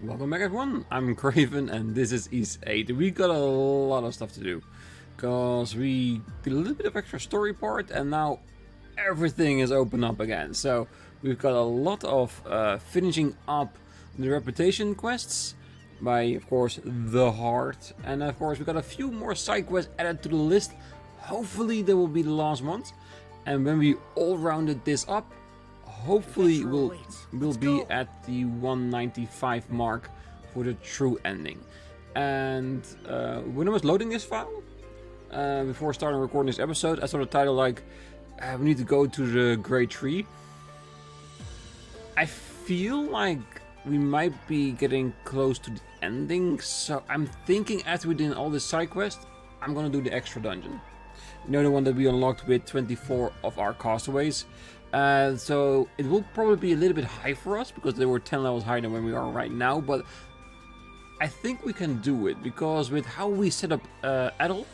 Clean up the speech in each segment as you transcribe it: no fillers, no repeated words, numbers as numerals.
Welcome back everyone, I'm Craven and this is East 8. We got a lot of stuff to do. Because we did a little bit of extra story part and now everything is open up again. So we've got a lot of finishing up the reputation quests by, of course, the heart. And of course we got a few more side quests added to the list. Hopefully they will be the last ones. And when we all rounded this up, hopefully we'll be at the 195 mark for the true ending. And when I was loading this file, before starting recording this episode, I saw the title like, we need to go to the Great Tree. I feel like we might be getting close to the ending, so I'm thinking after we did all this side quest, I'm gonna do the extra dungeon. You know, the one that we unlocked with 24 of our castaways. So it will probably be a little bit high for us because they were 10 levels higher than where we are right now, but I think we can do it because with how we set up Adol,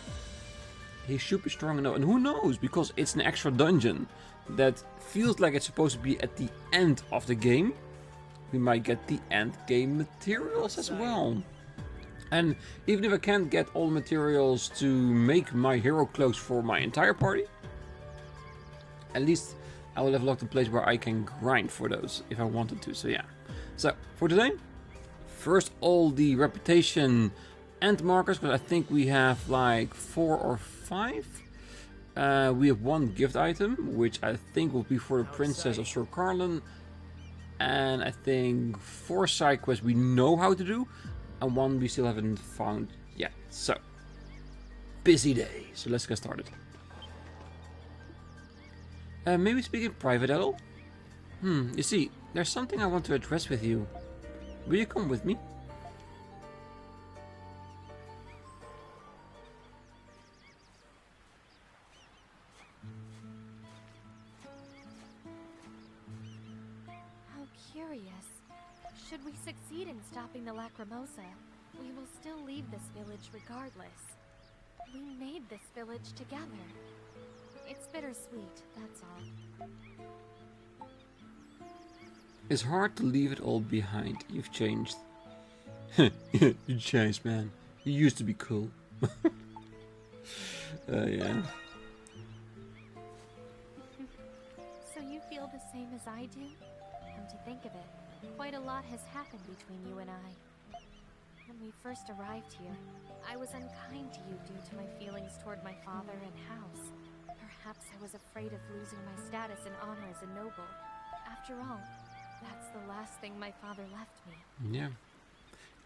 he should be strong enough. And who knows, because it's an extra dungeon that feels like it's supposed to be at the end of the game, we might get the end game materials as well. And even if I can't get all the materials to make my hero cloaks for my entire party, at least I will have locked a place where I can grind for those if I wanted to. So yeah. So for today, first all the reputation end markers, because I think we have like 4 or 5. We have one gift item, which I think will be for the Princess of Sir Carlin. And I think 4 side quests we know how to do, and 1 we still haven't found yet. So, busy day. So let's get started. Maybe speak in private, Adol? You see, there's something I want to address with you. Will you come with me? How curious. Should we succeed in stopping the Lacrimosa, we will still leave this village regardless. We made this village together. It's bittersweet, that's all. It's hard to leave it all behind. You've changed. You changed, man. You used to be cool. Yeah. So you feel the same as I do? Come to think of it, quite a lot has happened between you and I. When we first arrived here, I was unkind to you due to my feelings toward my father and house. Perhaps I was afraid of losing my status and honor as a noble. After all, that's the last thing my father left me. Yeah.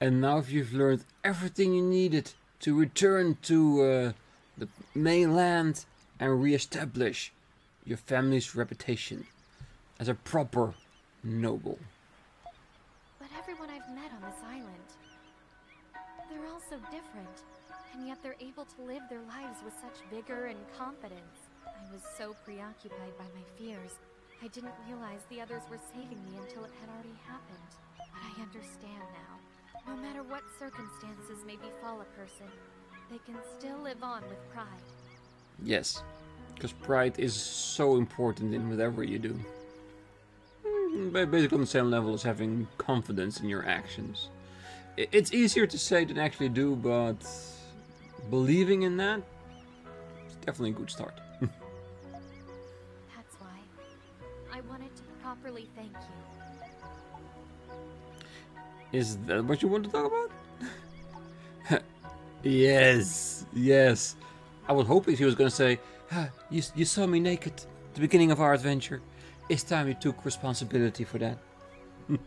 And now if you've learned everything you needed to return to the mainland and re-establish your family's reputation as a proper noble. But everyone I've met on this island, they're all so different, and yet they're able to live their lives with such vigor and confidence. I was so preoccupied by my fears, I didn't realize the others were saving me until it had already happened. But I understand now. No matter what circumstances may befall a person, they can still live on with pride. Yes, because pride is so important in whatever you do. Basically on the same level as having confidence in your actions. It's easier to say than actually do, but believing in that is definitely a good start. That's why I wanted to properly thank you. Is that what you want to talk about? Yes, yes. I was hoping she was going to say, you saw me naked at the beginning of our adventure. It's time you took responsibility for that. Adol,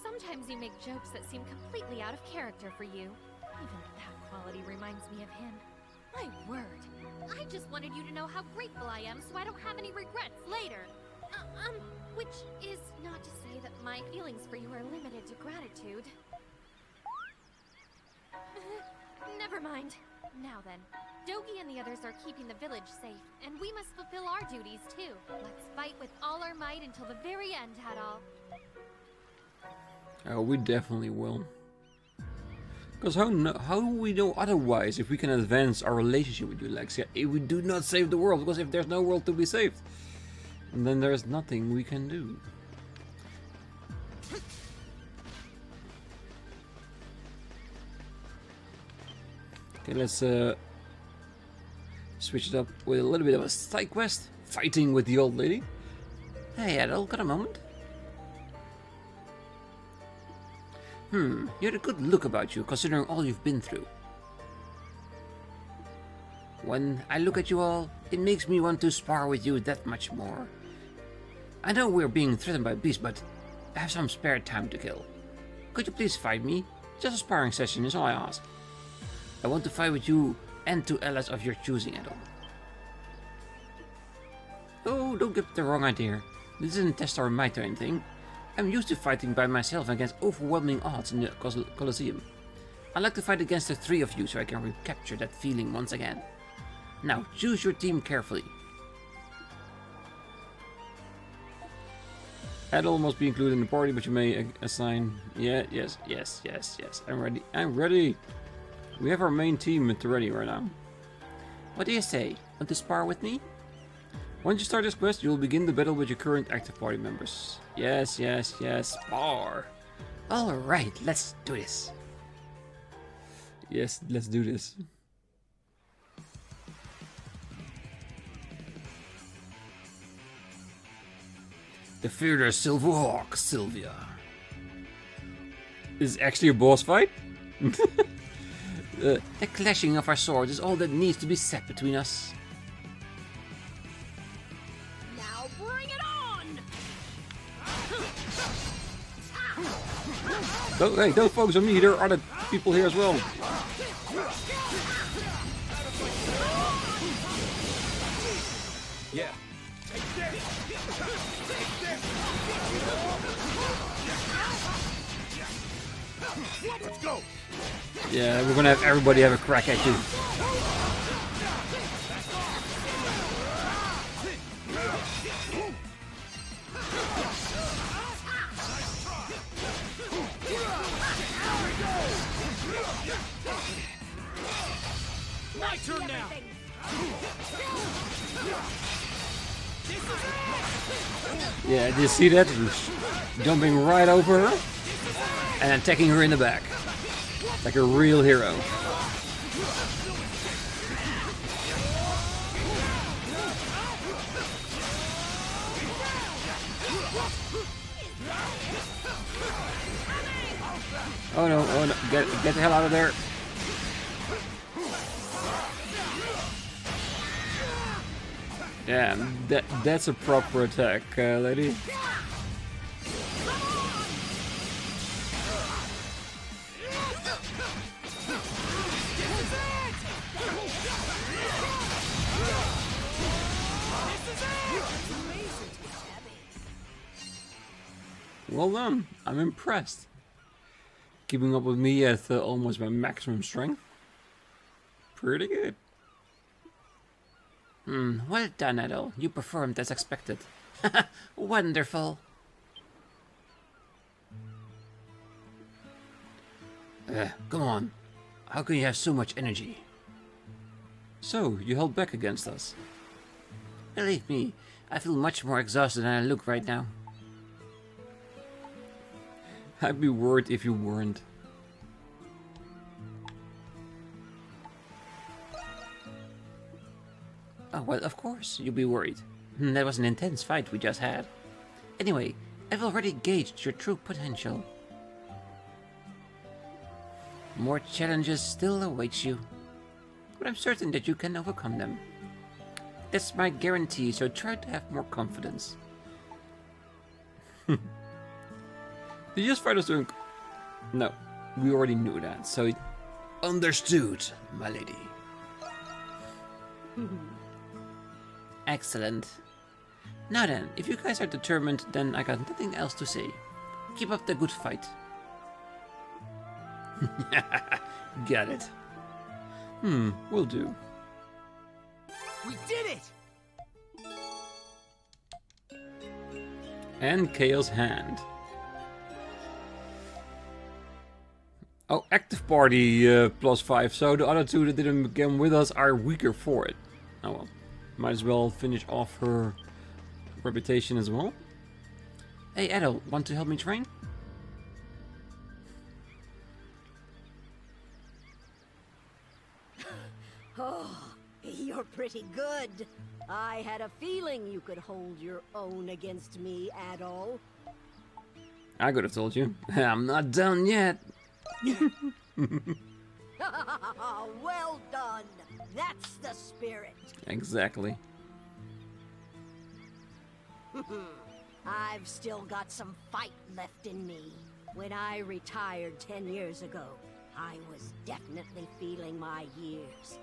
sometimes you make jokes that seem completely out of character for you. Even that quality reminds me of him. My word, I just wanted you to know how grateful I am so I don't have any regrets later. Which is not to say that my feelings for you are limited to gratitude. Never mind. Now then, Dogi and the others are keeping the village safe, and we must fulfill our duties too. Let's fight with all our might until the very end, Adol. Oh, we definitely will. Because how we know otherwise if we can advance our relationship with you, Laxia, if we do not save the world? Because if there's no world to be saved, and then there's nothing we can do. Okay, let's switch it up with a little bit of a side quest. Fighting with the old lady. Hey Adol, got a moment? You had a good look about you, considering all you've been through. When I look at you all, it makes me want to spar with you that much more. I know we're being threatened by beasts, but I have some spare time to kill. Could you please fight me? Just a sparring session is all I ask. I want to fight with you and 2 allies of your choosing, Adol. Oh, don't get the wrong idea. This isn't test our might or anything. I'm used to fighting by myself against overwhelming odds in the Colosseum. I'd like to fight against the 3 of you so I can recapture that feeling once again. Now, choose your team carefully. Adol must be included in the party, but you may assign... Yeah, yes. I'm ready. We have our main team ready right now. What do you say? Want to spar with me? Once you start this quest, you will begin the battle with your current active party members. Yes, spar. Alright, let's do this. Yes, let's do this. The fearless Silver Hawk, Sylvia. Is it actually a boss fight? The clashing of our swords is all that needs to be said between us. Now bring it on! Don't focus on me, there are other people here as well. Yeah. Let's go. Yeah, we're gonna have everybody have a crack at you. My turn now. Yeah, did you see that? Jumping right over her and attacking her in the back. Like a real hero. Oh no, get the hell out of there. Yeah, that's a proper attack, lady. Well done, I'm impressed. Keeping up with me at almost my maximum strength. Pretty good. Well done, Adol. You performed as expected. Wonderful. Come on. How can you have so much energy? So, you held back against us. Believe me, I feel much more exhausted than I look right now. I'd be worried if you weren't. Oh, well, of course, you'll be worried. That was an intense fight we just had. Anyway, I've already gauged your true potential. More challenges still await you, but I'm certain that you can overcome them. That's my guarantee, so try to have more confidence. Did you just fight us doing... No, we already knew that, so... Understood, my lady. Excellent. Now then, if you guys are determined, then I got nothing else to say. Keep up the good fight. Got it. Will do. We did it! And Chaos Hand. Oh, active party +5. So the other two that didn't come with us are weaker for it. Oh well. Might as well finish off her reputation as well. Hey Adol, want to help me train? Oh, you're pretty good. I had a feeling you could hold your own against me, Adol. I could have told you. I'm not done yet. Well done. That's the spirit. Exactly. I've still got some fight left in me. When I retired 10 years ago, I was definitely feeling my years.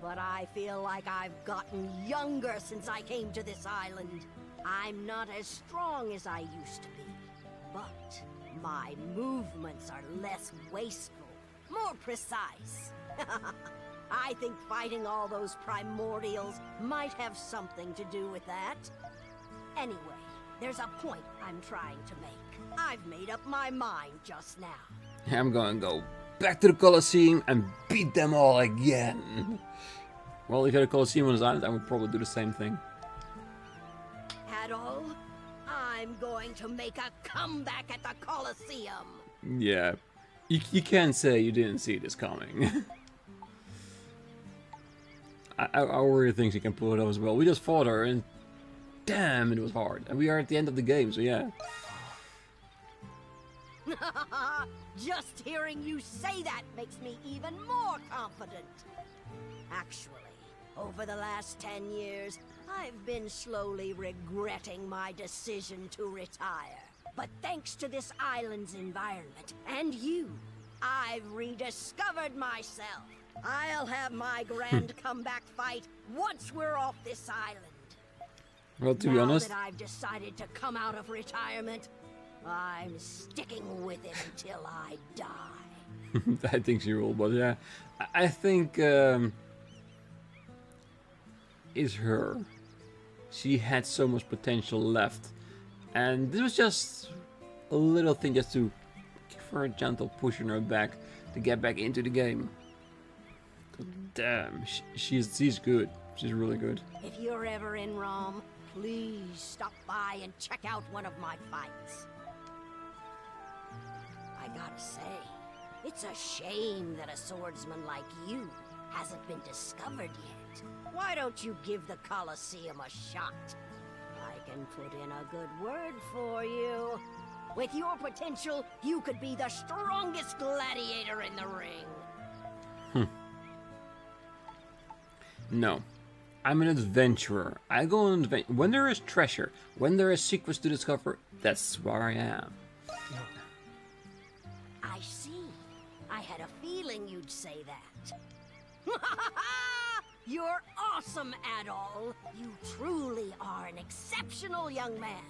But I feel like I've gotten younger since I came to this island. I'm not as strong as I used to be, but my movements are less wasteful, more precise. I think fighting all those primordials might have something to do with that. Anyway, there's a point I'm trying to make. I've made up my mind just now. I'm gonna go back to the Colosseum and beat them all again. Well, if you had a Colosseum on this island, I would probably do the same thing. Adol, I'm going to make a comeback at the Colosseum. Yeah, you can't say you didn't see this coming. I really think she can pull it off as well. We just fought her and damn, it was hard. And we are at the end of the game, so yeah. Just hearing you say that makes me even more confident. Actually, over the last 10 years, I've been slowly regretting my decision to retire. But thanks to this island's environment, and you, I've rediscovered myself. I'll have my grand comeback fight once we're off this island. Well, to be honest, Now that I've decided to come out of retirement, I'm sticking with it until I die. I think she will, but yeah, I think it's her. She had so much potential left, and this was just a little thing just to give her a gentle push in her back to get back into the game. Damn, she's good. She's really good. If you're ever in Rome, please stop by and check out one of my fights. I gotta say, it's a shame that a swordsman like you hasn't been discovered yet. Why don't you give the Colosseum a shot? I can put in a good word for you. With your potential, you could be the strongest gladiator in the ring. No. I'm an adventurer. I go on an adventure. When there is treasure, when there is secrets to discover, that's where I am. I see. I had a feeling you'd say that. You're awesome, Adol. You truly are an exceptional young man.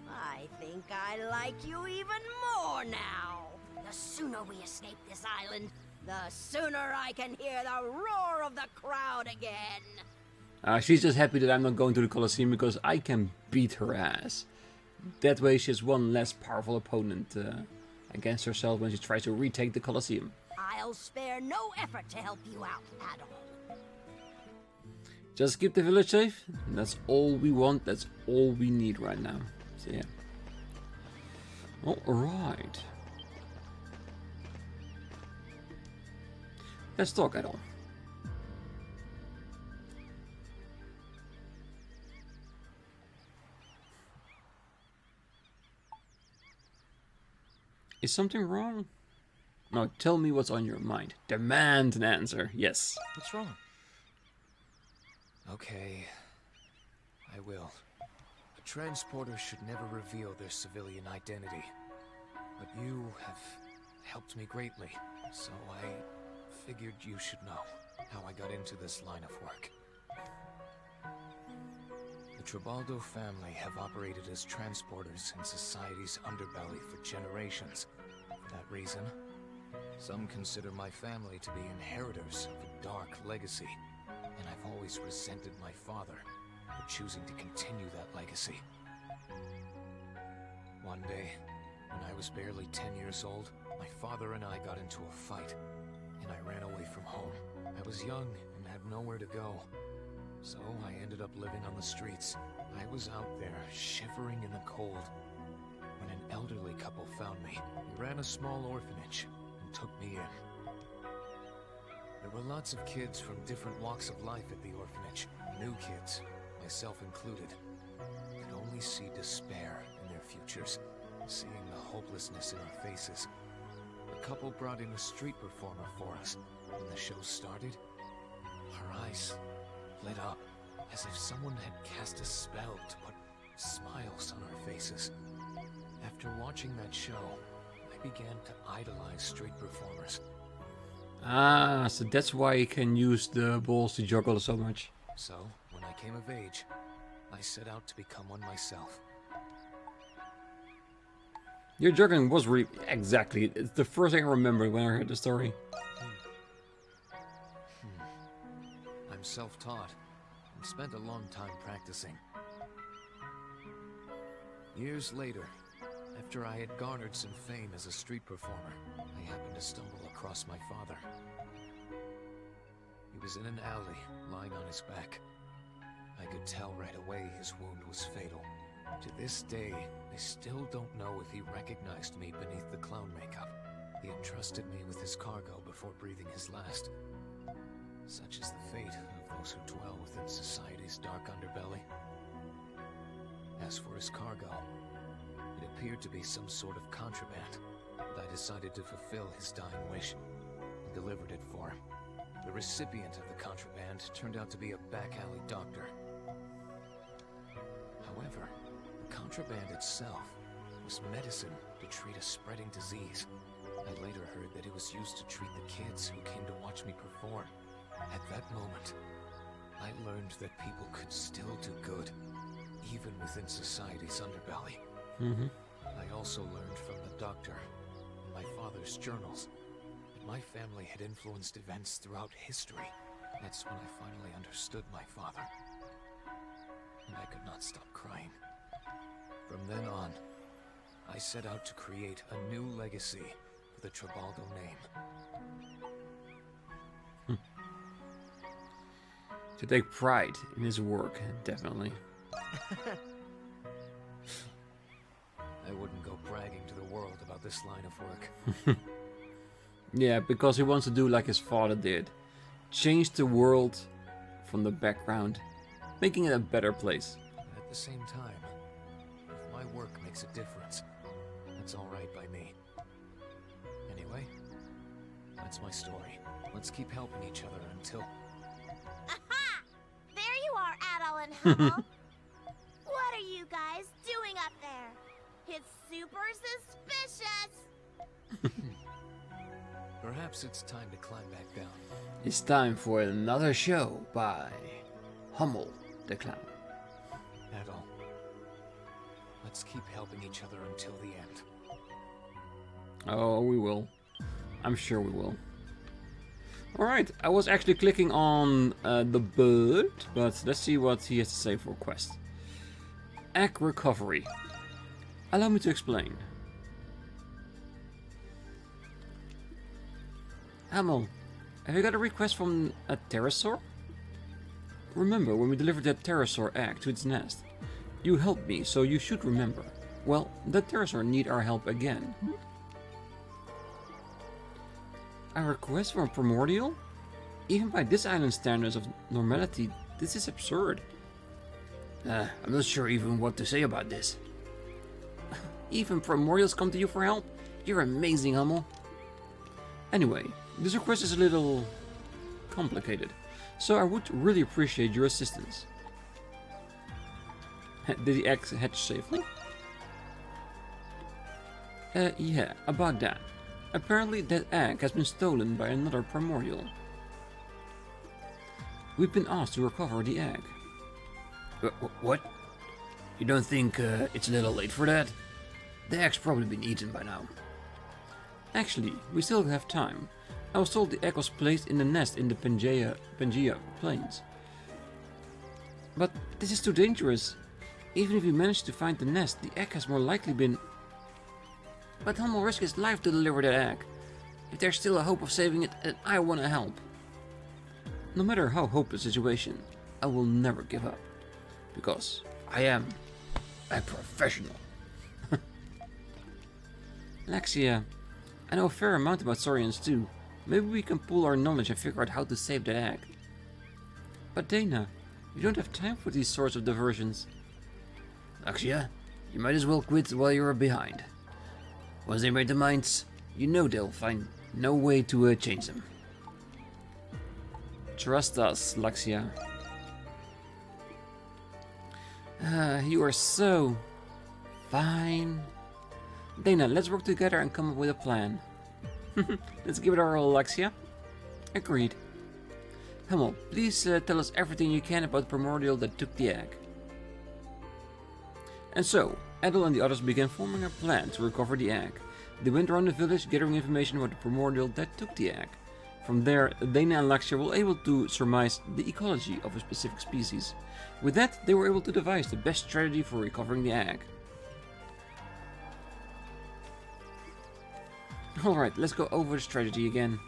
I think I like you even more now. The sooner we escape this island, the sooner I can hear the roar of the crowd again. She's just happy that I'm not going to the Colosseum because I can beat her ass. That way she's one less powerful opponent against herself when she tries to retake the Colosseum. I'll spare no effort to help you out, Adol. Just keep the village safe. That's all we want. That's all we need right now. So yeah. Alright. Let's talk, Adol. Is something wrong? No, tell me what's on your mind. Demand an answer. Yes. What's wrong? Okay, I will. A transporter should never reveal their civilian identity. But you have helped me greatly, so I figured you should know how I got into this line of work. The Tribaldo family have operated as transporters in society's underbelly for generations. For that reason, some consider my family to be inheritors of a dark legacy, and I've always resented my father for choosing to continue that legacy. One day, when I was barely 10 years old, my father and I got into a fight, and I ran away from home. I was young and had nowhere to go, so I ended up living on the streets. I was out there, shivering in the cold, when an elderly couple found me. They ran a small orphanage and took me in. There were lots of kids from different walks of life at the orphanage. New kids, myself included, could only see despair in their futures, seeing the hopelessness in our faces. The couple brought in a street performer for us. When the show started, our eyes lit up, as if someone had cast a spell to put smiles on our faces. After watching that show, I began to idolize street performers. Ah, so that's why you can use the balls to juggle so much. So, when I came of age, I set out to become one myself. Your juggling was really... Exactly. It's the first thing I remembered when I heard the story. I'm self-taught and spent a long time practicing. Years later, after I had garnered some fame as a street performer, I happened to stumble across my father. He was in an alley, lying on his back. I could tell right away his wound was fatal. To this day, I still don't know if he recognized me beneath the clown makeup. He entrusted me with his cargo before breathing his last. Such is the fate of those who dwell within society's dark underbelly. As for his cargo, it appeared to be some sort of contraband, and I decided to fulfill his dying wish and delivered it for him. The recipient of the contraband turned out to be a back-alley doctor. However, the contraband itself was medicine to treat a spreading disease. I later heard that it was used to treat the kids who came to watch me perform. At that moment, I learned that people could still do good, even within society's underbelly. I also learned from the doctor and my father's journals that my family had influenced events throughout history. That's when I finally understood my father, and I could not stop crying. From then on, I set out to create a new legacy for the Tribaldo name. To take pride in his work, definitely. I wouldn't go bragging to the world about this line of work. Yeah, because he wants to do like his father did. Change the world from the background, making it a better place. At the same time, if my work makes a difference, that's alright by me. Anyway, that's my story. Let's keep helping each other until... Aha! There you are, Adol and Hummel. What are you guys doing up there? It's super suspicious! Perhaps it's time to climb back down. It's time for another show by Hummel the Clown. Adol, let's keep helping each other until the end. Oh, we will. I'm sure we will. Alright, I was actually clicking on the bird, but let's see what he has to say for a quest. Egg recovery. Allow me to explain. Hummel, have you got a request from a pterosaur? Remember when we delivered that pterosaur egg to its nest? You helped me, so you should remember. Well, the pterosaur need our help again. A request for a primordial? Even by this island's standards of normality, this is absurd. I'm not sure even what to say about this. Even primordials come to you for help? You're amazing, Hummel. Anyway, this request is a little complicated, so I would really appreciate your assistance. Did the egg hatch safely? Yeah, about that. Apparently that egg has been stolen by another primordial. We've been asked to recover the egg. What? You don't think it's a little late for that? The egg's probably been eaten by now. Actually, we still have time. I was told the egg was placed in the nest in the Pangea Plains. But this is too dangerous. Even if we manage to find the nest, the egg has more likely been... But Hum will risk his life to deliver that egg. If there's still a hope of saving it, then I want to help. No matter how hopeless the situation, I will never give up. Because I am a professional. Laxia, I know a fair amount about saurians too. Maybe we can pool our knowledge and figure out how to save that egg. But Dana, you don't have time for these sorts of diversions. Laxia, you might as well quit while you're behind. Once they made their minds, you know they'll find no way to change them. Trust us, Laxia. You are so fine. Dana, let's work together and come up with a plan. Let's give it our all, Laxia. Agreed. Hummel, please tell us everything you can about the primordial that took the egg. And so, Adol and the others began forming a plan to recover the egg. They went around the village gathering information about the primordial that took the egg. From there, Dana and Laxia were able to surmise the ecology of a specific species. With that, they were able to devise the best strategy for recovering the egg. Alright, let's go over the strategy again.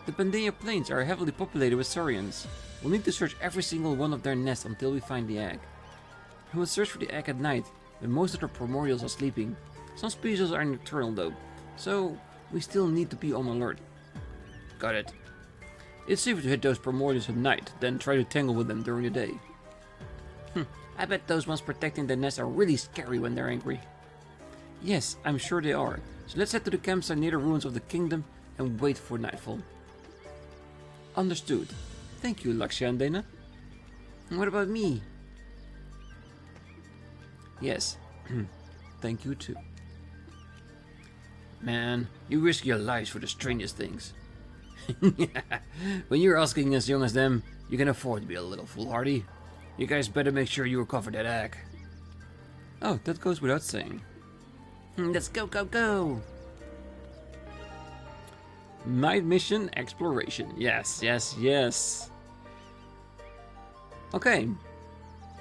The Pandania Plains are heavily populated with saurians. We'll need to search every single one of their nests until we find the egg. We will search for the egg at night, when most of the primordials are sleeping. Some species are nocturnal though, so we still need to be on alert. Got it. It's safer to hit those primordials at night than try to tangle with them during the day. I bet those ones protecting the nest are really scary when they're angry. Yes, I'm sure they are. So let's head to the campsite near the ruins of the kingdom and wait for nightfall. Understood. Thank you, Laxia and Dana. And what about me? Yes. Thank you too. Man, you risk your lives for the strangest things. When you're asking as young as them, you can afford to be a little foolhardy. You guys better make sure you recover that egg. Oh, that goes without saying. Let's go, go, go! Night mission exploration. Yes, yes, yes. Okay.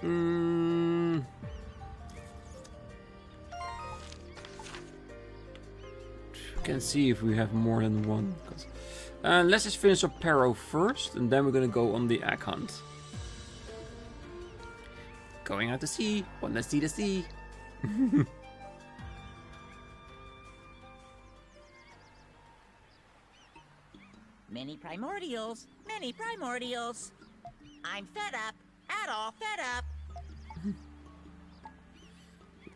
You can see if we have more than one. Let's just finish up Pero first, and then we're gonna go on the egg hunt. Going out to sea. Wanna see the sea. Many primordials, many primordials. I'm fed up, Adol fed up.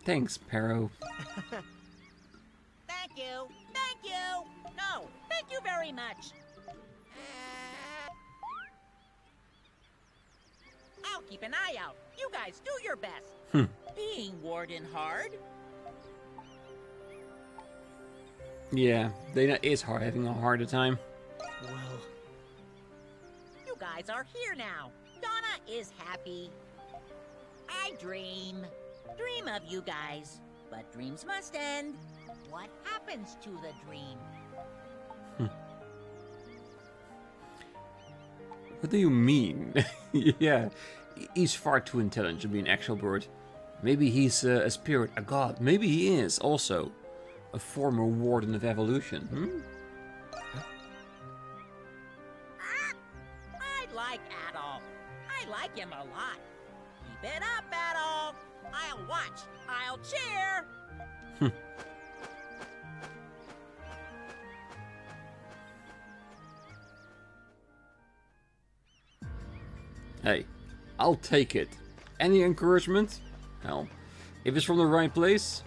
Thanks, Pero. Thank you, thank you. No, thank you very much. I'll keep an eye out. You guys do your best. Being warden hard. Yeah, Dana is having a harder time. Well, You guys are here now. Donna is happy. I dream of you guys. But dreams must end. What happens to the dream? What do you mean? Yeah, he's far too intelligent to be an actual bird. Maybe he's a spirit, a god. Maybe he is also a former warden of evolution. I like Adol. I like him a lot. Keep it up, Adol. I'll watch. I'll cheer. Hey, I'll take it. Any encouragement? Hell, if it's from the right place,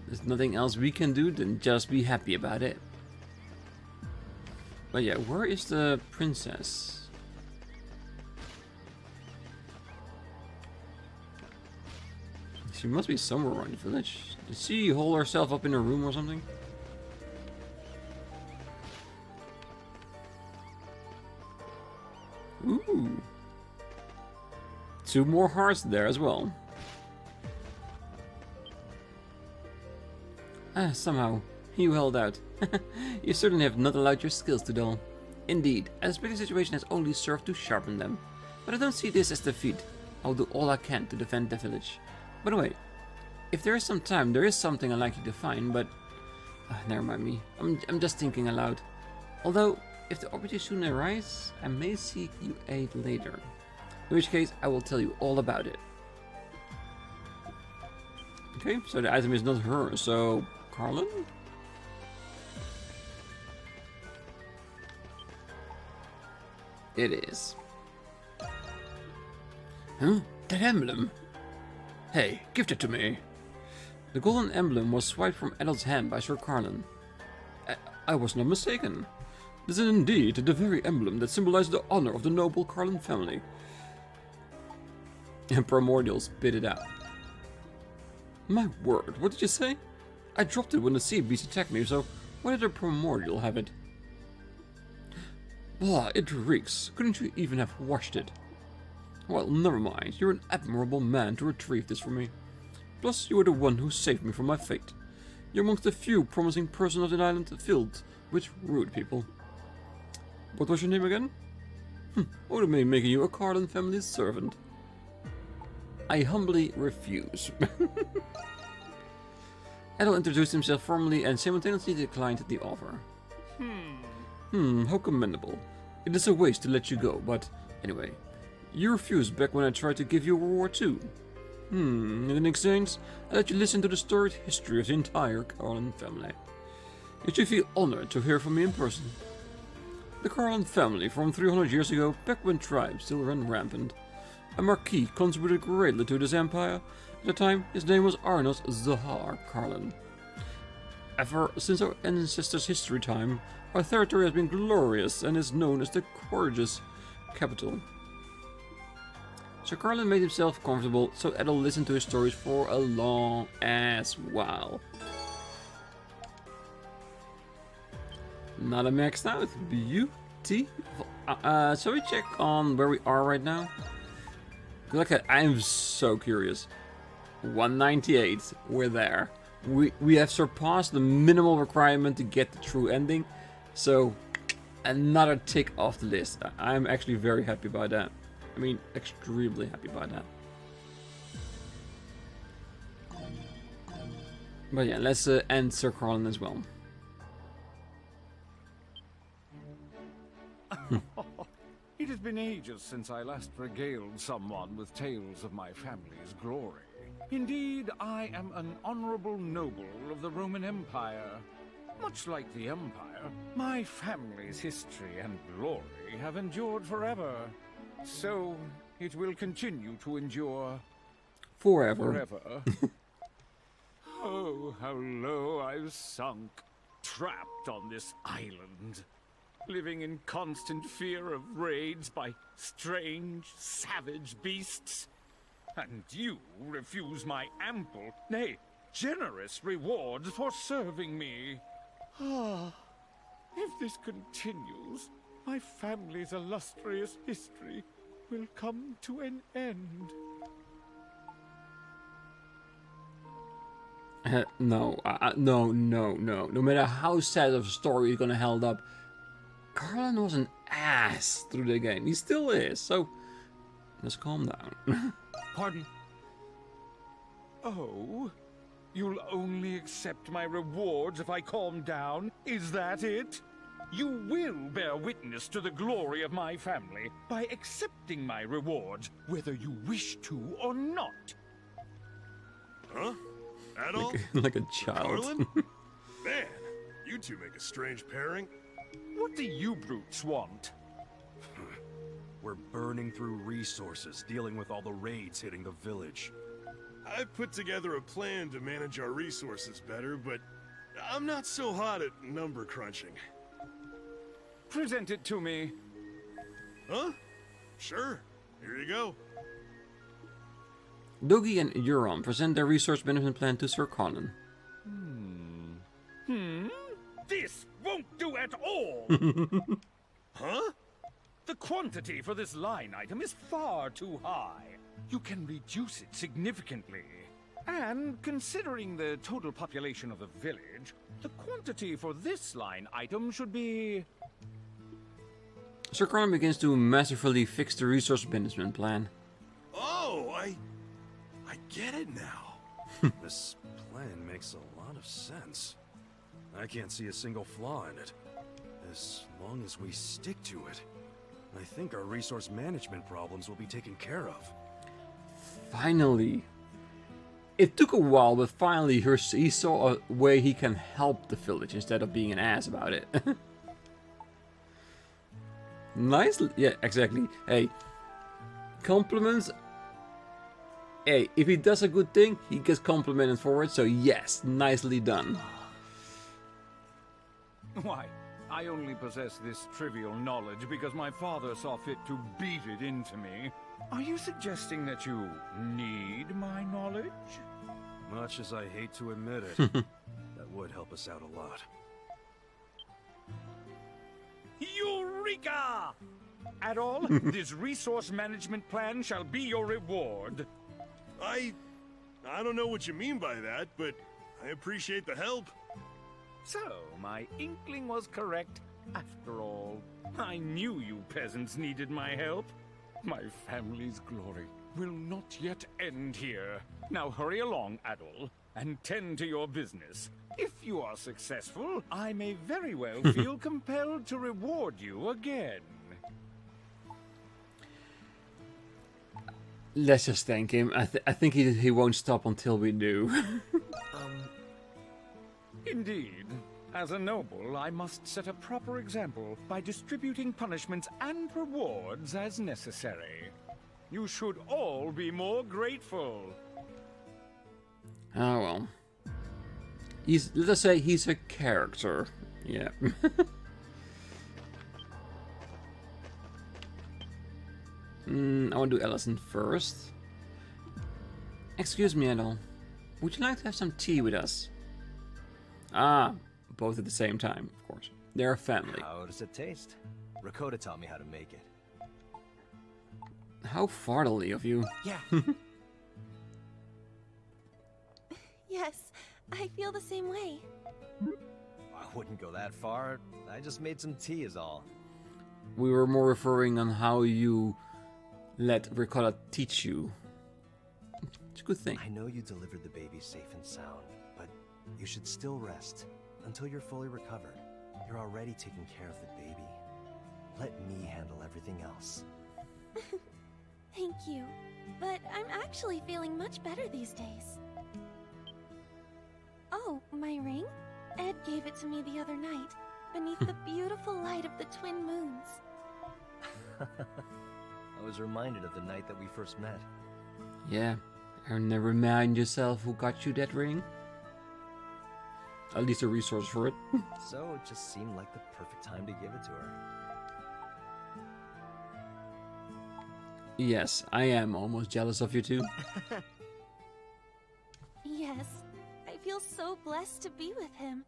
there's nothing else we can do than just be happy about it. But yeah, where is the princess? She must be somewhere around the village. Did she hole herself up in a room or something? Ooh. 2 more hearts there as well. Somehow, you held out. You certainly have not allowed your skills to dull. Indeed, a special situation has only served to sharpen them. But I don't see this as defeat. I'll do all I can to defend the village. By the way, If there is some time, there is something I'd like you to find, but... never mind me. I'm just thinking aloud. Although, if the opportunity soon arises, I may seek you aid later. In which case, I will tell you all about it. Okay, so the item is not her, so... Carlin? It is. Huh? That emblem? Hey, give it to me. The golden emblem was swiped from Adol's hand by Sir Carlin. I was not mistaken. This is indeed the very emblem that symbolizes the honor of the noble Carlin family. And Primordial spit it out. My word, what did you say? I dropped it when the sea beast attacked me, so why did the Primordial have it? Blah, it reeks. Couldn't you even have washed it? Well, never mind. You're an admirable man to retrieve this for me. Plus, you were the one who saved me from my fate. You're amongst the few promising persons of the island filled with rude people. What was your name again? I would have been making you a Carlin family servant. I humbly refuse. Adol introduced himself formally and simultaneously declined the offer. How commendable. It is a waste to let you go, but anyway, you refused back when I tried to give you a reward too. In exchange, I let you listen to the storied history of the entire Carlin family. You should feel honored to hear from me in person. The Carlin family from 300 years ago, back when tribes still ran rampant. A marquis contributed greatly to this empire. At the time, his name was Arnos Zahar Carlin. Ever since our ancestors' history time, our territory has been glorious and is known as the gorgeous capital. Sir Carlin made himself comfortable, so Adol listened to his stories for a long ass while. Not a maxed out. Beautiful. Shall we check on where we are right now? Look at, I'm so curious. 198. We're there. We have surpassed the minimal requirement to get the true ending. So, another tick off the list. I'm actually very happy about that. I mean, extremely happy about that. But yeah, let's end Sir Carlin as well. It has been ages since I last regaled someone with tales of my family's glory. Indeed, I am an honorable noble of the Roman Empire. Much like the Empire, my family's history and glory have endured forever. So, it will continue to endure... Forever. Oh, how low I've sunk, trapped on this island, living in constant fear of raids by strange, savage beasts. And you refuse my ample, nay, generous rewards for serving me. Ah, if this continues, my family's illustrious history will come to an end. No. No matter how sad of a story is gonna held up, Carlin was an ass through the game. He still is, so let's calm down. Pardon? Oh? You'll only accept my rewards if I calm down? Is that it? You will bear witness to the glory of my family by accepting my rewards, whether you wish to or not. Huh? Adol? like a child. Carlin? Man, you two make a strange pairing. What do you brutes want? We're burning through resources, dealing with all the raids hitting the village. I put together a plan to manage our resources better, but I'm not so hot at number crunching. Present it to me. Huh? Sure. Here you go. Dogi and Euron present their resource management plan to Sir Carlin. This won't do at all! Huh? The quantity for this line item is far too high. You can reduce it significantly. And considering the total population of the village, the quantity for this line item should be... Sir Carlin begins to masterfully fix the resource management plan. Oh, I get it now. This plan makes a lot of sense. I can't see a single flaw in it. As long as we stick to it, I think our resource management problems will be taken care of. Finally. It took a while, but finally he saw a way he can help the village instead of being an ass about it. Nice. Yeah, exactly. Hey, compliments. Hey, if he does a good thing, he gets complimented for it. So yes, nicely done. Why, I only possess this trivial knowledge because my father saw fit to beat it into me. Are you suggesting that you need my knowledge? Much as I hate to admit it, that would help us out a lot. Eureka! Adol, this resource management plan shall be your reward. I don't know what you mean by that, but I appreciate the help. So, my inkling was correct after all. I knew you peasants needed my help. My family's glory will not yet end here. Now hurry along, Adol, and tend to your business. If you are successful, I may very well feel compelled to reward you again. Let's just thank him. I think he won't stop until we do. Indeed. As a noble, I must set a proper example by distributing punishments and rewards as necessary. You should all be more grateful. Oh well. Let us say he's a character. Yeah. I want to do Ellison first. Excuse me, Adol. Would you like to have some tea with us? Ah, both at the same time, of course. They're a family. How does it taste? Rakota taught me how to make it. How fatherly of you. Yeah. Yes, I feel the same way. I wouldn't go that far. I just made some tea is all. We were more referring on how you let Ricotta teach you. It's a good thing. I know you delivered the baby safe and sound, but you should still rest until you're fully recovered. You're already taking care of the baby. Let me handle everything else. Thank you, but I'm actually feeling much better these days. Oh, my ring? Ed gave it to me the other night, beneath the beautiful light of the twin moons. I was reminded of the night that we first met. Yeah, and remind yourself who got you that ring. At least a resource for it. So it just seemed like the perfect time to give it to her. Yes, I am almost jealous of you too. Yes, I feel so blessed to be with him.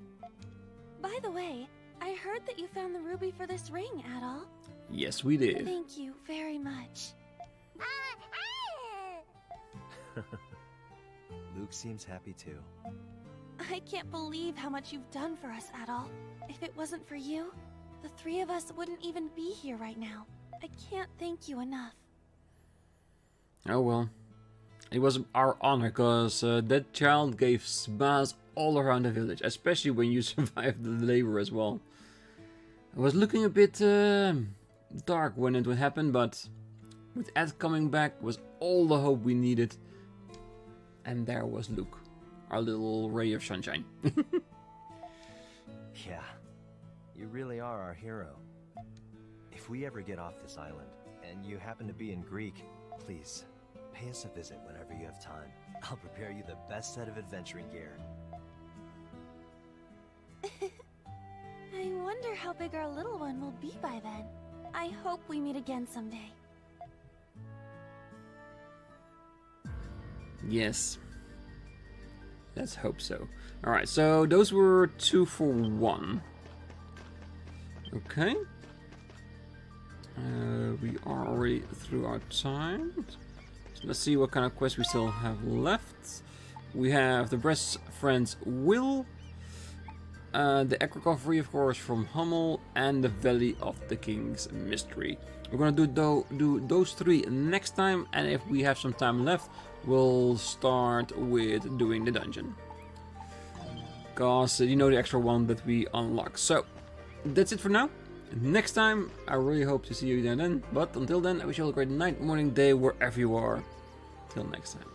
By the way, I heard that you found the ruby for this ring, Adol. Yes, we did. Thank you very much. Luke seems happy too. I can't believe how much you've done for us, Adol. If it wasn't for you, the three of us wouldn't even be here right now. I can't thank you enough. Oh well. It was our honor, because that child gave smiles all around the village, especially when you survived the labor as well. It was looking a bit dark when it would happen, but with Ed coming back was all the hope we needed. And there was Luke, our little ray of sunshine. Yeah, you really are our hero. If we ever get off this island, and you happen to be in Greek, please, pay us a visit whenever you have time. I'll prepare you the best set of adventuring gear. I wonder how big our little one will be by then. I hope we meet again someday. Yes. Let's hope so. Alright, so those were 2 for 1. Okay. We are already through our time. So let's see what kind of quests we still have left. We have the best friend's will, the egg recovery, of course, from Hummel, and the Valley of the King's Mystery. We're gonna do those 3 next time, and if we have some time left, we'll start with doing the dungeon. Because you know the extra one that we unlock. So, that's it for now. Next time, I really hope to see you there then. But until then, I wish you all a great night, morning, day, wherever you are. Till next time.